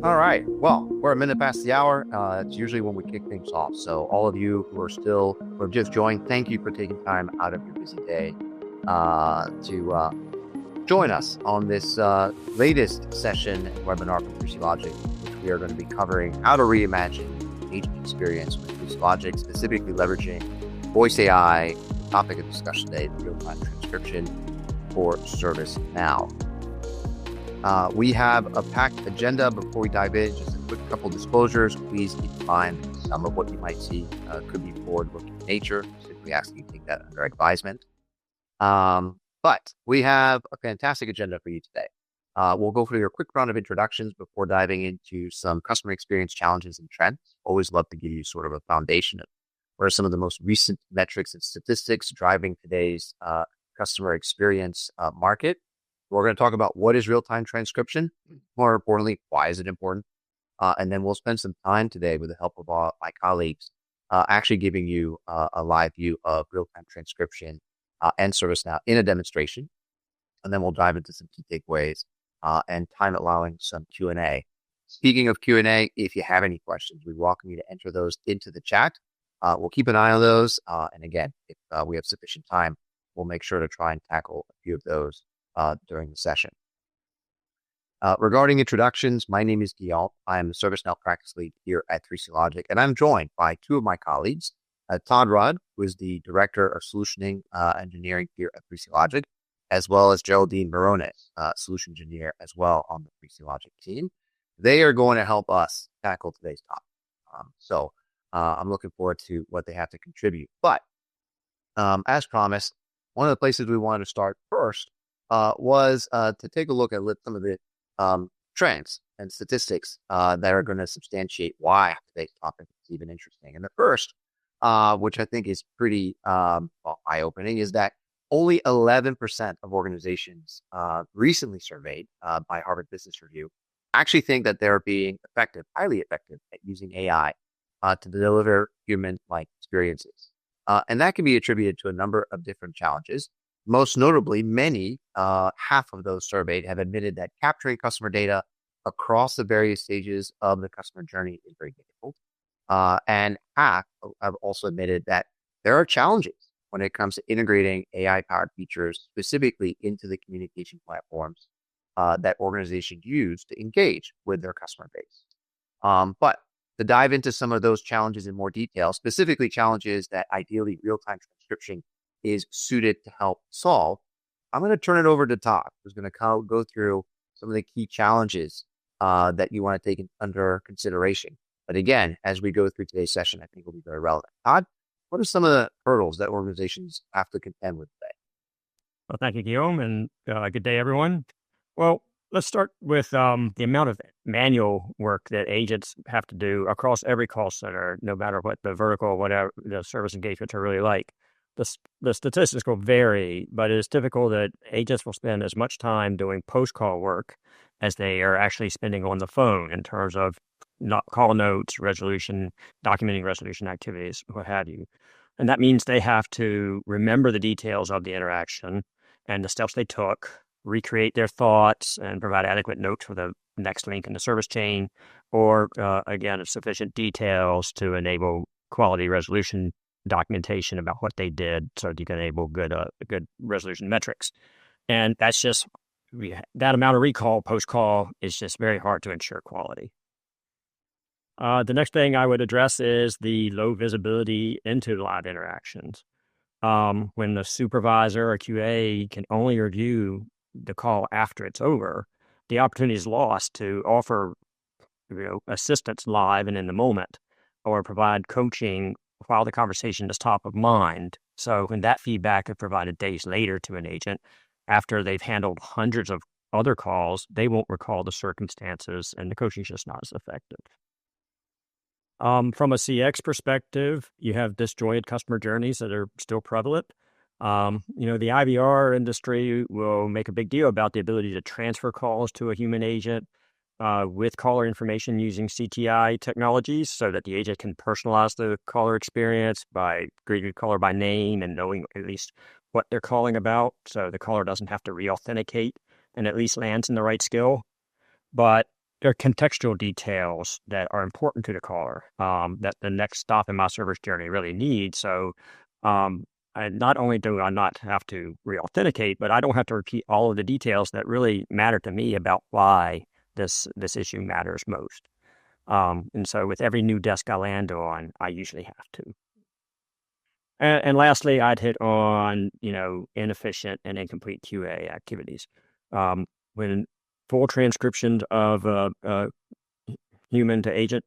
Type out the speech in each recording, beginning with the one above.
All right. Well, we're a minute past the hour. It's usually when we kick things off. So all of you who have just joined, thank you for taking time out of your busy day to join us on this latest session and webinar from 3CLogic, which we are going to be covering how to reimagine agent experience with 3CLogic, specifically leveraging voice AI, topic of discussion today, real-time transcription for ServiceNow. We have a packed agenda. Before we dive in, just a quick couple disclosures. Please keep in mind some of what you might see could be forward-looking in nature. Simply asking you to take that under advisement. But we have a fantastic agenda for you today. We'll go through a quick round of introductions before diving into some customer experience challenges and trends. Always love to give you sort of a foundation of what are some of the most recent metrics and statistics driving today's customer experience market. We're going to talk about what is real-time transcription. More importantly, why is it important? And then we'll spend some time today with the help of my colleagues actually giving you a live view of real-time transcription and ServiceNow in a demonstration. And then we'll dive into some key takeaways and time allowing some Q&A. Speaking of Q&A, if you have any questions, we welcome you to enter those into the chat. We'll keep an eye on those. And again, if we have sufficient time, we'll make sure to try and tackle a few of those during the session. Regarding introductions, my name is Guillaume. I am the ServiceNow practice lead here at 3CLogic, and I'm joined by two of my colleagues, Todd Rudd, who is the Director of Solutioning Engineering here at 3CLogic, as well as Geraldine Barones, Solution Engineer as well on the 3CLogic team. They are going to help us tackle today's topic. So I'm looking forward to what they have to contribute. But as promised, one of the places we wanted to start first was to take a look at some of the trends and statistics that are going to substantiate why today's topic is even interesting. And the first, which I think is pretty eye-opening, is that only 11% of organizations recently surveyed by Harvard Business Review actually think that they're being effective, highly effective at using AI to deliver human-like experiences. And that can be attributed to a number of different challenges. Most notably, half of those surveyed have admitted that capturing customer data across the various stages of the customer journey is very difficult. And half have also admitted that there are challenges when it comes to integrating AI-powered features specifically into the communication platforms that organizations use to engage with their customer base. But to dive into some of those challenges in more detail, specifically challenges that ideally real-time transcription is suited to help solve, I'm going to turn it over to Todd, who's going to go through some of the key challenges that you want to take under consideration. But again, as we go through today's session, I think will be very relevant. Todd, what are some of the hurdles that organizations have to contend with today? Well, thank you, Guillaume, and good day, everyone. Well, let's start with the amount of manual work that agents have to do across every call center, no matter what the vertical, whatever the service engagements are really like. The statistics will vary, but it is typical that agents will spend as much time doing post-call work as they are actually spending on the phone in terms of call notes, resolution, documenting resolution activities, what have you. And that means they have to remember the details of the interaction and the steps they took, recreate their thoughts, and provide adequate notes for the next link in the service chain, or again, sufficient details to enable quality resolution documentation about what they did so that you can enable good resolution metrics. And that's just, that amount of recall post-call is just very hard to ensure quality. The next thing I would address is the low visibility into live interactions. When the supervisor or QA can only review the call after it's over, the opportunity is lost to offer assistance live and in the moment, or provide coaching while the conversation is top of mind. So when that feedback is provided days later to an agent, after they've handled hundreds of other calls, they won't recall the circumstances, and the coaching is just not as effective. From a CX perspective, you have disjointed customer journeys that are still prevalent. The IVR industry will make a big deal about the ability to transfer calls to a human agent with caller information using CTI technologies so that the agent can personalize the caller experience by greeting the caller by name and knowing at least what they're calling about, so the caller doesn't have to re-authenticate and at least lands in the right skill. But there are contextual details that are important to the caller that the next stop in my service journey really needs. So not only do I not have to re-authenticate, but I don't have to repeat all of the details that really matter to me about why this issue matters most. And so with every new desk I land on, I usually have to. And lastly, I'd hit on, inefficient and incomplete QA activities. When full transcriptions of human agent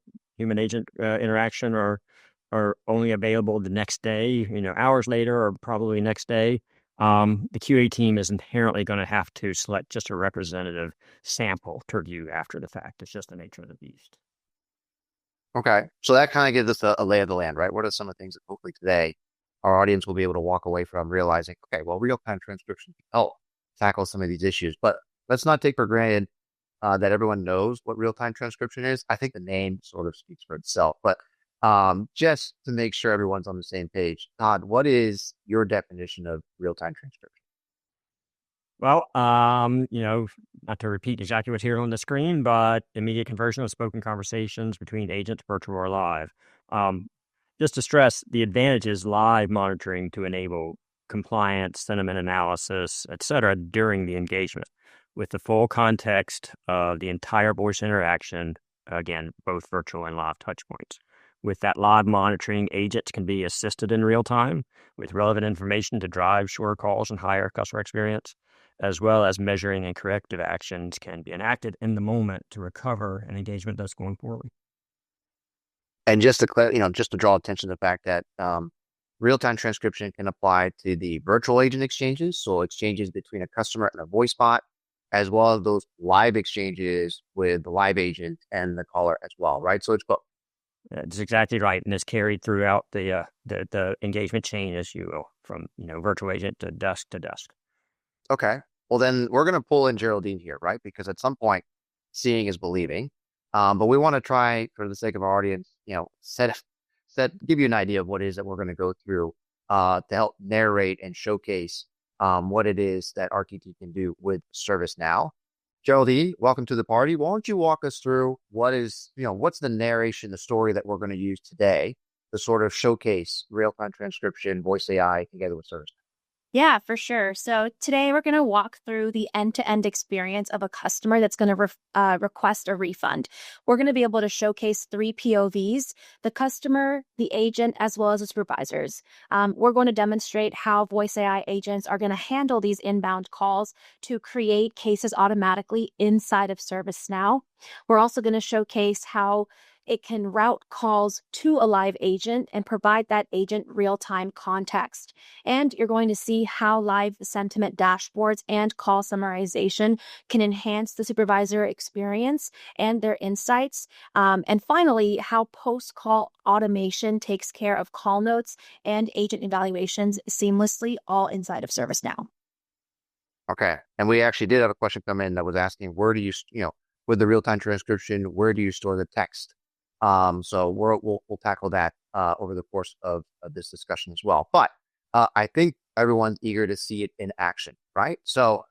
interaction are only available the next day, hours later or probably next day, the QA team is inherently going to have to select just a representative sample to review after the fact. It's just the nature of the beast. Okay. So that kind of gives us a lay of the land, right? What are some of the things that hopefully today our audience will be able to walk away from realizing, okay, well, real-time transcription can help tackle some of these issues. But let's not take for granted that everyone knows what real-time transcription is. I think the name sort of speaks for itself. But just to make sure everyone's on the same page, Todd, what is your definition of real-time transcription? Well, not to repeat exactly what's here on the screen, but immediate conversion of spoken conversations between agents, virtual or live. Just to stress, the advantage is live monitoring to enable compliance, sentiment analysis, etc. during the engagement with the full context of the entire voice interaction, again, both virtual and live touchpoints. With that live monitoring, agents can be assisted in real time with relevant information to drive shorter calls and higher customer experience, as well as measuring and corrective actions can be enacted in the moment to recover an engagement that's going poorly. And just to draw attention to the fact that real-time transcription can apply to the virtual agent exchanges, so exchanges between a customer and a voice bot, as well as those live exchanges with the live agent and the caller as well, right? So it's both. That's exactly right, and it's carried throughout the engagement chain, as you will, from virtual agent to desk to desk. Okay, well then we're going to pull in Geraldine here, right? Because at some point, seeing is believing. But we want to try, for the sake of our audience, give you an idea of what it is that we're going to go through to help narrate and showcase what it is that RTT can do with ServiceNow. Geraldine, welcome to the party. Why don't you walk us through what's the narration, the story that we're going to use today to sort of showcase real-time transcription, voice AI together with ServiceNow? Yeah, for sure. So today we're going to walk through the end-to-end experience of a customer that's going to request a refund. We're going to be able to showcase 3 POVs, the customer, the agent, as well as the supervisors. We're going to demonstrate how voice AI agents are going to handle these inbound calls to create cases automatically inside of ServiceNow. We're also going to showcase how it can route calls to a live agent and provide that agent real-time context. And you're going to see how live sentiment dashboards and call summarization can enhance the supervisor experience and their insights. And finally, how post-call automation takes care of call notes and agent evaluations seamlessly, all inside of ServiceNow. Okay. And we actually did have a question come in that was asking, where do you, with the real-time transcription, where do you store the text? So we'll tackle that over the course of this discussion as well. But I think everyone's eager to see it in action, right? So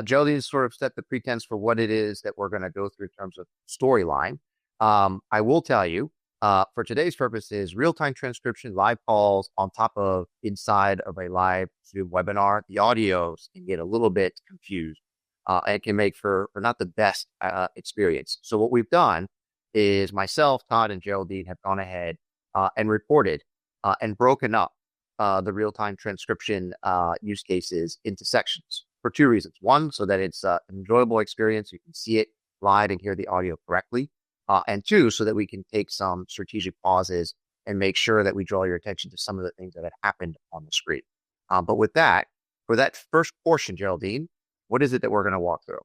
Geraldine sort of set the pretense for what it is that we're going to go through in terms of storyline. I will tell you, for today's purposes, real-time transcription, live calls on top of inside of a live Zoom webinar, the audios can get a little bit confused and can make for not the best experience. So what we've done is myself, Todd, and Geraldine have gone ahead and reported and broken up the real-time transcription use cases into sections for 2 reasons. One, so that it's an enjoyable experience. You can see it live and hear the audio correctly. And 2, so that we can take some strategic pauses and make sure that we draw your attention to some of the things that had happened on the screen. But with that, for that first portion, Geraldine, what is it that we're going to walk through?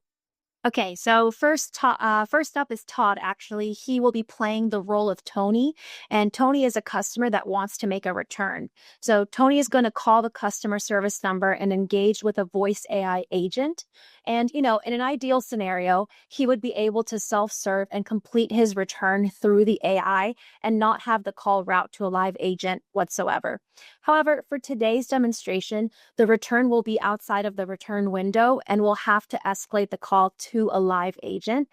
Okay, so first up is Todd, actually. He will be playing the role of Tony, and Tony is a customer that wants to make a return. So Tony is going to call the customer service number and engage with a voice AI agent. And, in an ideal scenario, he would be able to self-serve and complete his return through the AI and not have the call route to a live agent whatsoever. However, for today's demonstration, the return will be outside of the return window and we'll have to escalate the call to to a live agent.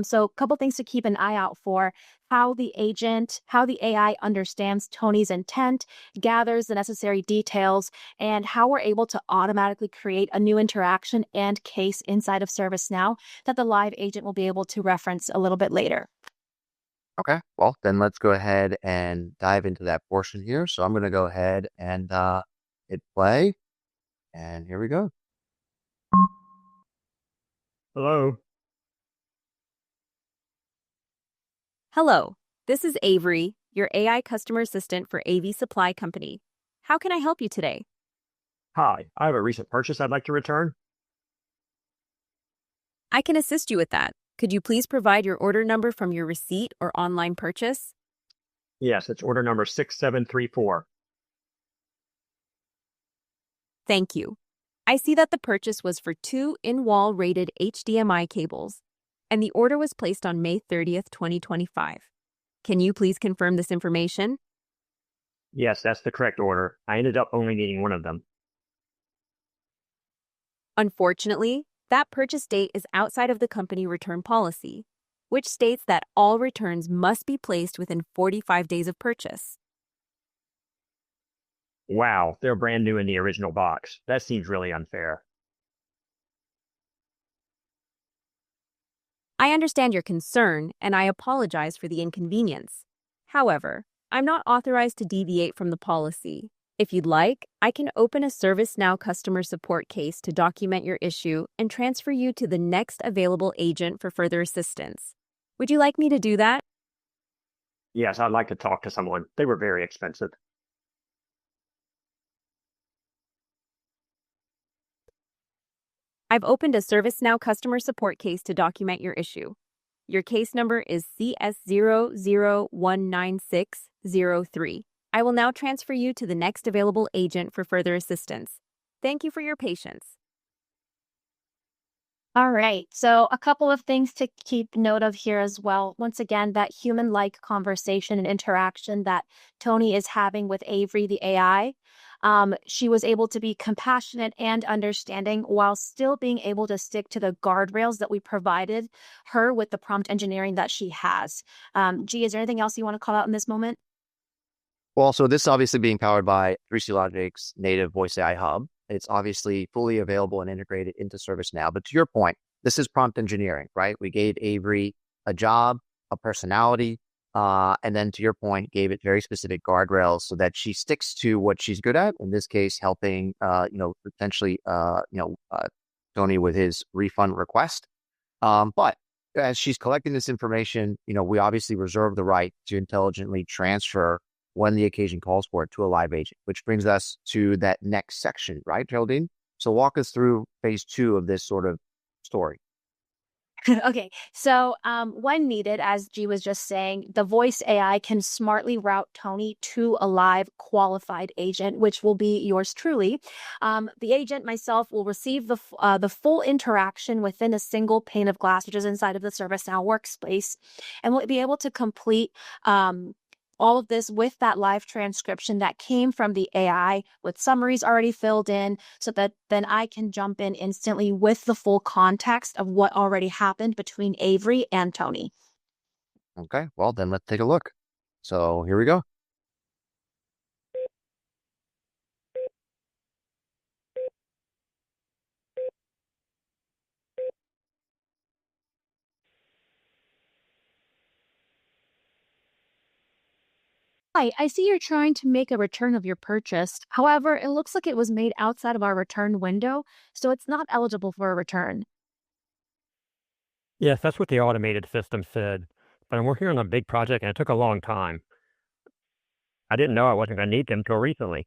So a couple things to keep an eye out for: how the AI understands Tony's intent, gathers the necessary details, and how we're able to automatically create a new interaction and case inside of ServiceNow that the live agent will be able to reference a little bit later. Okay, well, then let's go ahead and dive into that portion here. So I'm going to go ahead and hit play, and here we go. Hello. Hello, this is Avery, your AI customer assistant for AV Supply Company. How can I help you today? Hi, I have a recent purchase I'd like to return. I can assist you with that. Could you please provide your order number from your receipt or online purchase? Yes, it's order number 6734. Thank you. I see that the purchase was for 2 in-wall rated HDMI cables, and the order was placed on May 30th, 2025. Can you please confirm this information? Yes, that's the correct order. I ended up only needing one of them. Unfortunately, that purchase date is outside of the company return policy, which states that all returns must be placed within 45 days of purchase. Wow, they're brand new in the original box. That seems really unfair. I understand your concern, and I apologize for the inconvenience. However, I'm not authorized to deviate from the policy. If you'd like, I can open a ServiceNow customer support case to document your issue and transfer you to the next available agent for further assistance. Would you like me to do that? Yes, I'd like to talk to someone. They were very expensive. I've opened a ServiceNow customer support case to document your issue. Your case number is CS001963. I will now transfer you to the next available agent for further assistance. Thank you for your patience. All right. So a couple of things to keep note of here as well. Once again, that human-like conversation and interaction that Tony is having with Avery, the AI. She was able to be compassionate and understanding while still being able to stick to the guardrails that we provided her with the prompt engineering that she has. G, is there anything else you want to call out in this moment? Well, so this is obviously being powered by 3CLogic's native voice AI hub. It's obviously fully available and integrated into ServiceNow. But to your point, this is prompt engineering, right? We gave Avery a job, a personality, and then to your point, gave it very specific guardrails so that she sticks to what she's good at. In this case, helping, potentially, Tony with his refund request. But as she's collecting this information, we obviously reserve the right to intelligently transfer when the occasion calls for it to a live agent, which brings us to that next section, right, Geraldine? So walk us through phase 2 of this sort of story. Okay, so when needed, as G was just saying, the voice AI can smartly route Tony to a live qualified agent, which will be yours truly. The agent, myself, will receive the full interaction within a single pane of glass, which is inside of the ServiceNow workspace, and will be able to complete all of this with that live transcription that came from the AI with summaries already filled in so that then I can jump in instantly with the full context of what already happened between Avery and Tony. Okay, well, then let's take a look. So here we go. Hi, I see you're trying to make a return of your purchase. However, it looks like it was made outside of our return window, so it's not eligible for a return. Yes, that's what the automated system said. But I'm working on a big project and it took a long time. I didn't know I wasn't going to need them till recently.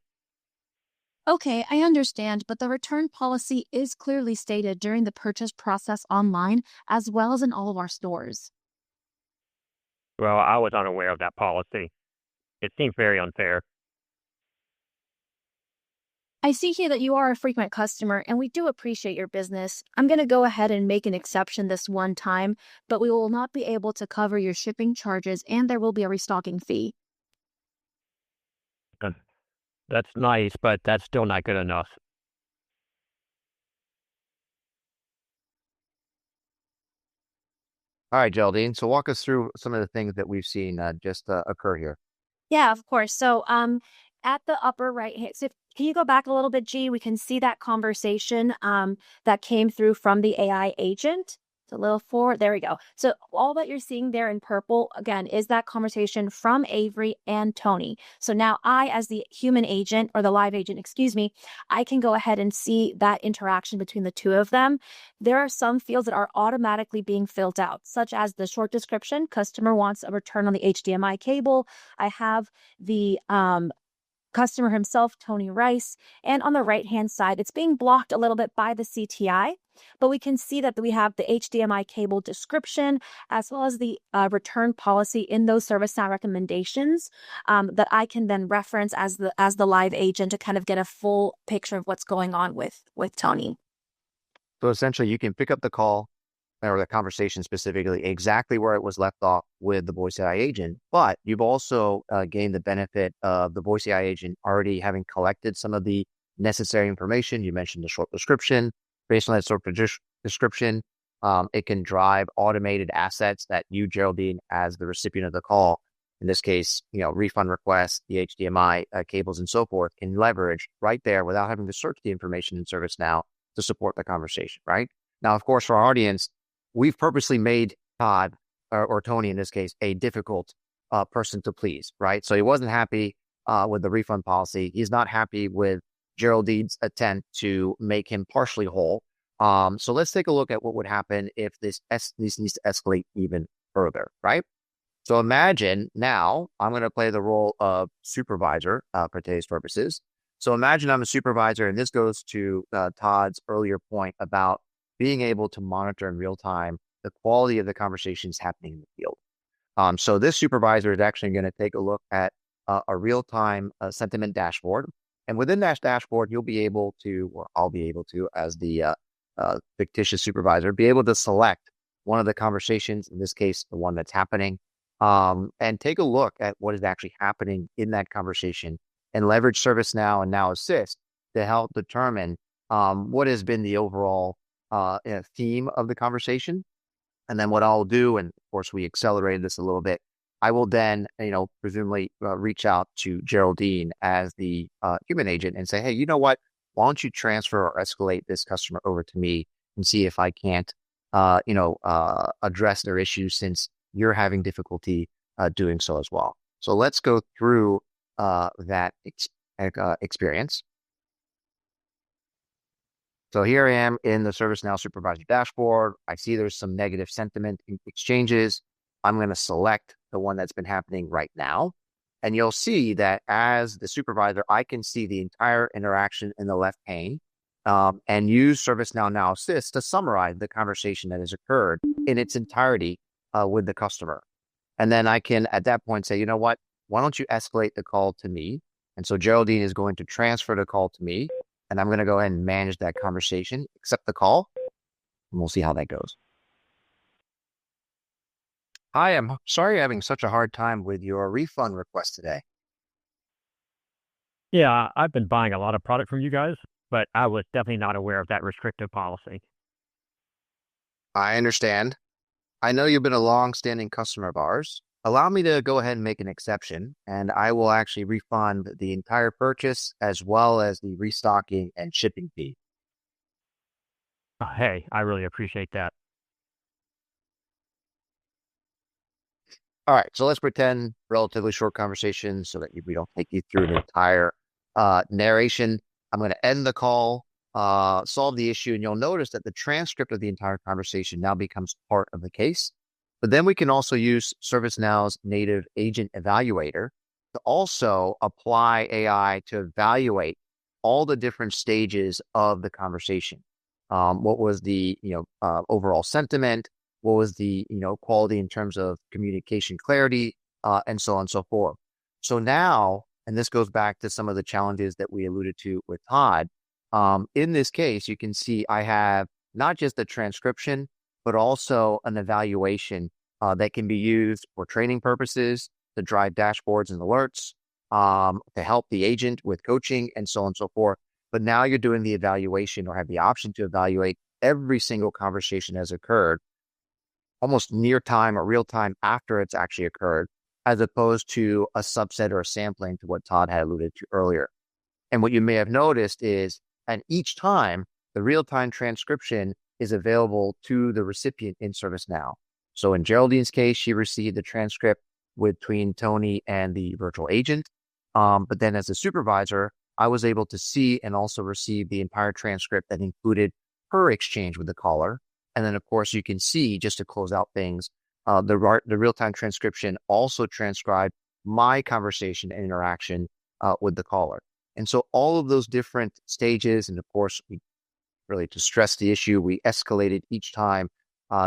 Okay, I understand, but the return policy is clearly stated during the purchase process online, as well as in all of our stores. Well, I was unaware of that policy. It seems very unfair. I see here that you are a frequent customer, and we do appreciate your business. I'm going to go ahead and make an exception this one time, but we will not be able to cover your shipping charges, and there will be a restocking fee. That's nice, but that's still not good enough. All right, Geraldine. So walk us through some of the things that we've seen just occur here. Yeah, of course. So, at the upper right hand, so can you go back a little bit, G? We can see that conversation that came through from the AI agent. It's a little forward. There we go. So all that you're seeing there in purple, again, is that conversation from Avery and Tony. So now I, as the human agent or the live agent, excuse me, I can go ahead and see that interaction between the two of them. There are some fields that are automatically being filled out, such as the short description. Customer wants a return on the HDMI cable. I have the customer himself, Tony Rice. And on the right-hand side, it's being blocked a little bit by the CTI, but we can see that we have the HDMI cable description as well as the return policy in those ServiceNow recommendations that I can then reference as the live agent to kind of get a full picture of what's going on with Tony. So essentially, you can pick up the call or the conversation specifically exactly where it was left off with the voice AI agent, but you've also gained the benefit of the voice AI agent already having collected some of the necessary information. You mentioned the short description. Based on that short description, it can drive automated assets that you, Geraldine, as the recipient of the call, in this case, refund requests, the HDMI cables and so forth, can leverage right there without having to search the information in ServiceNow to support the conversation, right? Now, of course, for our audience, we've purposely made Todd, or Tony in this case, a difficult person to please, right? So he wasn't happy with the refund policy. He's not happy with Geraldine's attempt to make him partially whole. So let's take a look at what would happen if this needs to escalate even further, right? So imagine now I'm going to play the role of supervisor for today's purposes. So imagine I'm a supervisor, and this goes to Todd's earlier point about being able to monitor in real time the quality of the conversations happening in the field. So this supervisor is actually going to take a look at a real-time sentiment dashboard. And within that dashboard, you'll be able to, or I'll be able to, as the fictitious supervisor, be able to select one of the conversations, in this case, the one that's happening, and take a look at what is actually happening in that conversation and leverage ServiceNow and Now Assist to help determine what has been the overall theme of the conversation. And then what I'll do, and of course we accelerated this a little bit, I will then, presumably reach out to Geraldine as the human agent and say, hey, you know what? Why don't you transfer or escalate this customer over to me and see if I can't, address their issues since you're having difficulty doing so as well. So let's go through that experience. So here I am in the ServiceNow supervisor dashboard. I see there's some negative sentiment exchanges. I'm going to select the one that's been happening right now. And you'll see that as the supervisor, I can see the entire interaction in the left pane and use ServiceNow Now Assist to summarize the conversation that has occurred in its entirety with the customer. And then I can, at that point, say, you know what? Why don't you escalate the call to me? And so Geraldine is going to transfer the call to me. And I'm going to go ahead and manage that conversation, accept the call, and we'll see how that goes. Hi, I'm sorry you're having such a hard time with your refund request today. Yeah, I've been buying a lot of product from you guys, but I was definitely not aware of that restrictive policy. I understand. I know you've been a long-standing customer of ours. Allow me to go ahead and make an exception, and I will actually refund the entire purchase as well as the restocking and shipping fee. Hey, I really appreciate that. All right, so let's pretend relatively short conversation so that we don't take you through an entire narration. I'm going to end the call, solve the issue, and you'll notice that the transcript of the entire conversation now becomes part of the case. But then we can also use ServiceNow's native agent evaluator to also apply AI to evaluate all the different stages of the conversation. What was the overall sentiment? What was the quality in terms of communication clarity, and so on and so forth. So now, and this goes back to some of the challenges that we alluded to with Todd. In this case, you can see I have not just the transcription, but also an evaluation that can be used for training purposes, to drive dashboards and alerts, to help the agent with coaching, and so on and so forth. But now you're doing the evaluation or have the option to evaluate every single conversation that has occurred almost near time or real time after it's actually occurred, as opposed to a subset or a sampling to what Todd had alluded to earlier. And what you may have noticed is, at each time, the real-time transcription is available to the recipient in ServiceNow. So in Geraldine's case, she received the transcript between Tony and the virtual agent. But then as a supervisor, I was able to see and also receive the entire transcript that included her exchange with the caller. And then, of course, you can see, just to close out things, the real-time transcription also transcribed my conversation and interaction with the caller. And so all of those different stages, and of course, we really, to stress the issue, we escalated each time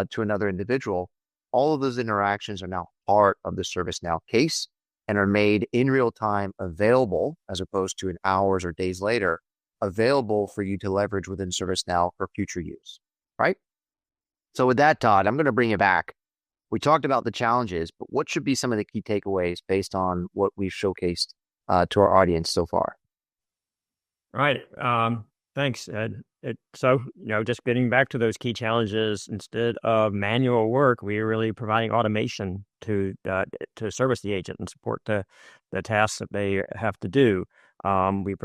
to another individual. All of those interactions are now part of the ServiceNow case and are made in real time available, as opposed to in hours or days later, available for you to leverage within ServiceNow for future use, right? So with that, Todd, I'm going to bring you back. We talked about the challenges, but what should be some of the key takeaways based on what we've showcased to our audience so far? Right. Thanks, Ed. So, just getting back to those key challenges, instead of manual work, we're really providing automation to service the agent and support the tasks that they have to do. We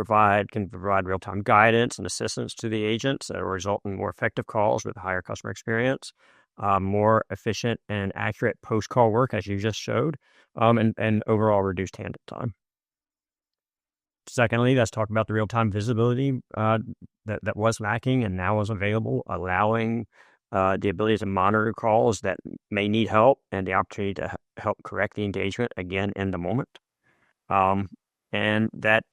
can provide real-time guidance and assistance to the agents that will result in more effective calls with higher customer experience, more efficient and accurate post-call work, as you just showed, and overall reduced handle time. Secondly, let's talk about the real-time visibility that was lacking and now is available, allowing the ability to monitor calls that may need help and the opportunity to help correct the engagement again in the moment. And that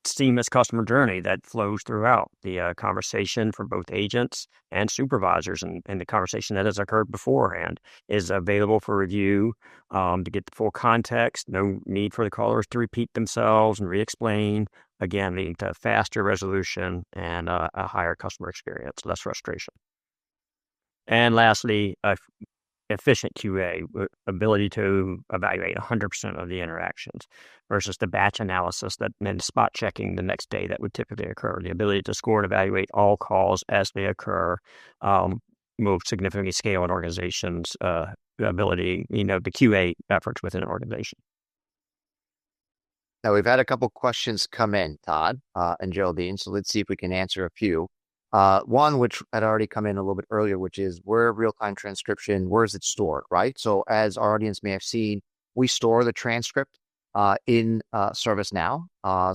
seamless customer journey that flows throughout the conversation for both agents and supervisors, and the conversation that has occurred beforehand is available for review to get the full context. No need for the callers to repeat themselves and re-explain, again, leading to faster resolution and a higher customer experience, less frustration. And lastly, efficient QA, ability to evaluate 100% of the interactions versus the batch analysis that then spot checking the next day that would typically occur. The ability to score and evaluate all calls as they occur will significantly scale an organization's ability, the QA efforts within an organization. Now, we've had a couple questions come in, Todd and Geraldine, so let's see if we can answer a few. One, which had already come in a little bit earlier, which is where real-time transcription, where is it stored, right? So as our audience may have seen, we store the transcript in ServiceNow.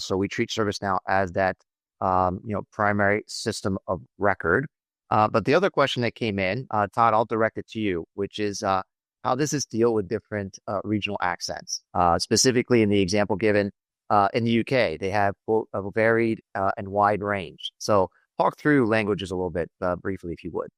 So we treat ServiceNow as that, primary system of record. But the other question that came in, Todd, I'll direct it to you, which is how does this deal with different regional accents? Specifically in the example given in the UK, they have both a varied and wide range. So talk through languages a little bit briefly, if you would.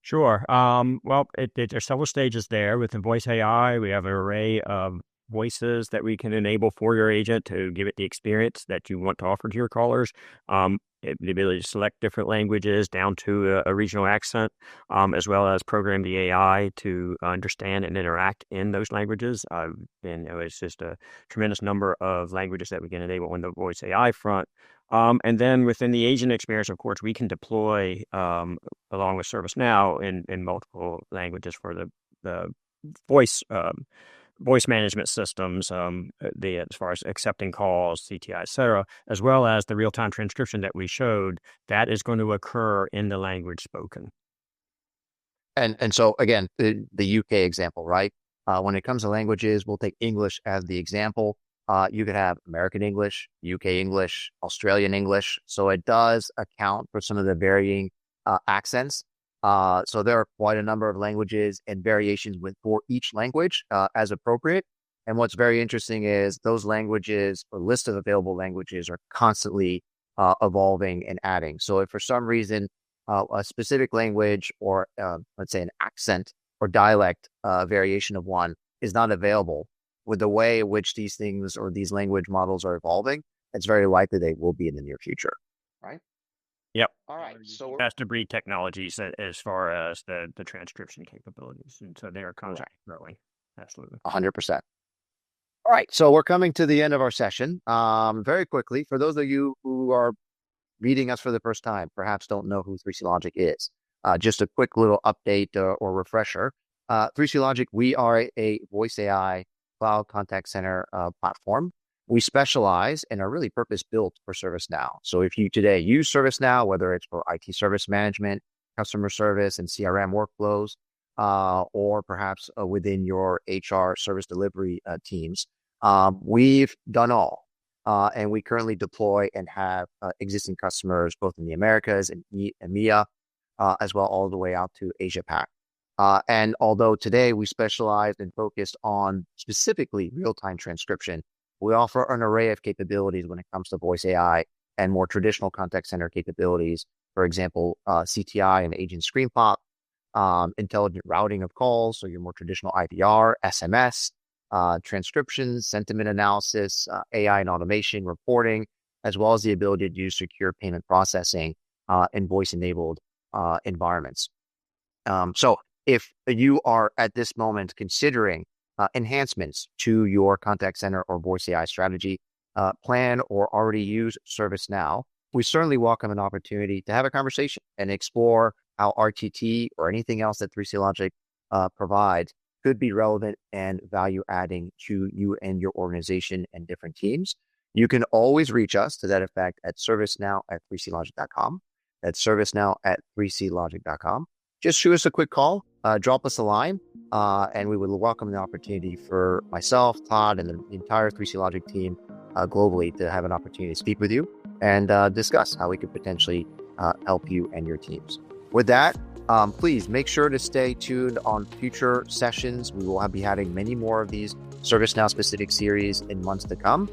Sure. Well, there's several stages there. With the voice AI, we have an array of voices that we can enable for your agent to give it the experience that you want to offer to your callers. The ability to select different languages down to a regional accent, as well as program the AI to understand and interact in those languages. And it's just a tremendous number of languages that we can enable on the voice AI front. And then within the agent experience, of course, we can deploy along with ServiceNow in multiple languages for the voice management systems, as far as accepting calls, CTI, et cetera, as well as the real-time transcription that we showed, that is going to occur in the language spoken. And so, again, the UK example, right? When it comes to languages, we'll take English as the example. You could have American English, UK English, Australian English. So it does account for some of the varying accents. So there are quite a number of languages and variations for each language as appropriate. And what's very interesting is those languages or list of available languages are constantly evolving and adding. So if for some reason a specific language or let's say an accent or dialect variation of one is not available, with the way in which these things or these language models are evolving, it's very likely they will be in the near future, right? Yep. All right. So best of breed technologies as far as the transcription capabilities. And so they are constantly growing. Absolutely. 100%. All right. So we're coming to the end of our session. Very quickly, for those of you who are meeting us for the first time, perhaps don't know who 3CLogic is. Just a quick little update or refresher. 3CLogic, we are a voice AI cloud contact center platform. We specialize and are really purpose-built for ServiceNow. So if you today use ServiceNow, whether it's for IT service management, customer service, and CRM workflows, or perhaps within your HR service delivery teams, we've done all. And we currently deploy and have existing customers both in the Americas and EMEA, as well all the way out to Asia Pac. And although today we specialize and focused on specifically real-time transcription, we offer an array of capabilities when it comes to voice AI and more traditional contact center capabilities. For example, CTI and agent screen pop, intelligent routing of calls, so your more traditional IVR, SMS, transcriptions, sentiment analysis, AI and automation, reporting, as well as the ability to do secure payment processing in voice-enabled environments. So if you are at this moment considering enhancements to your contact center or voice AI strategy, plan or already use ServiceNow, we certainly welcome an opportunity to have a conversation and explore how RTT or anything else that 3CLogic provides could be relevant and value adding to you and your organization and different teams. You can always reach us to that effect at servicenow@3clogic.com. That's servicenow@3clogic.com. Just shoot us a quick call, drop us a line, and we would welcome the opportunity for myself, Todd, and the entire 3CLogic team globally to have an opportunity to speak with you and discuss how we could potentially help you and your teams. With that, please make sure to stay tuned on future sessions. We will be having many more of these ServiceNow specific series in months to come.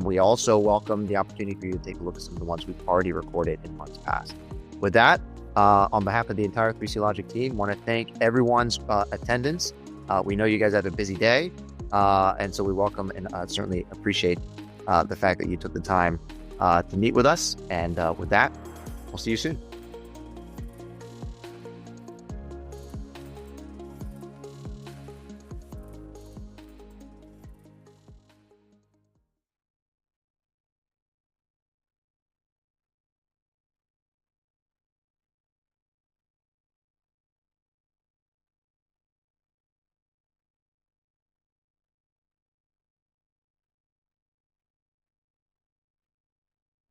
We also welcome the opportunity for you to take a look at some of the ones we've already recorded in months past. With that, on behalf of the entire 3CLogic team, want to thank everyone's attendance. We know you guys have a busy day, and so we welcome and certainly appreciate the fact that you took the time to meet with us. And with that, we'll see you soon.